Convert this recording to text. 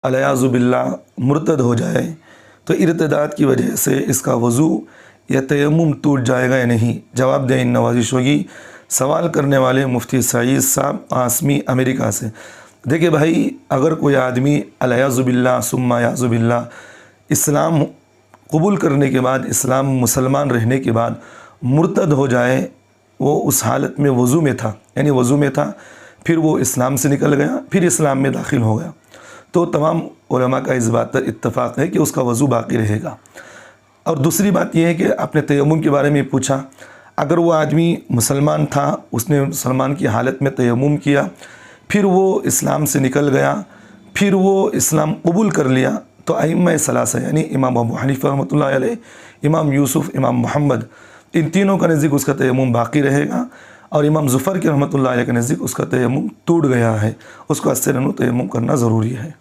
الیاذ باللہ مرتد ہو جائے تو ارتداد کی وجہ سے اس کا وضو یا تیمم ٹوٹ جائے گا یا نہیں؟ جواب دیں ان نوازش ہوگی۔ سوال کرنے والے مفتی سعید صاحب قاسمی امریکہ سے۔ دیکھیں بھائی، اگر کوئی آدمی الیاذ باللہ ثم اعوذ باللہ اسلام قبول کرنے کے بعد، اسلام مسلمان رہنے کے بعد مرتد ہو جائے، وہ اس حالت میں وضو میں تھا، یعنی وضو میں تھا، پھر وہ اسلام سے نکل گیا، پھر اسلام میں داخل ہو گیا، تو تمام علماء کا اس بات پر اتفاق ہے کہ اس کا وضو باقی رہے گا۔ اور دوسری بات یہ ہے کہ آپ نے تیمم کے بارے میں پوچھا، اگر وہ آدمی مسلمان تھا، اس نے مسلمان کی حالت میں تیمم کیا، پھر وہ اسلام سے نکل گیا، پھر وہ اسلام قبول کر لیا، تو ائمہ ثلاثہ یعنی امام ابو حنیفہ رحمۃ اللہ علیہ، امام یوسف، امام محمد، ان تینوں کا نزدیک اس کا تیمم باقی رہے گا، اور امام ظفر کے رحمۃ اللہ علیہ کے نزدیک اس کا تیمم ٹوٹ گیا ہے، اس کو از سے تیمم کرنا ضروری ہے۔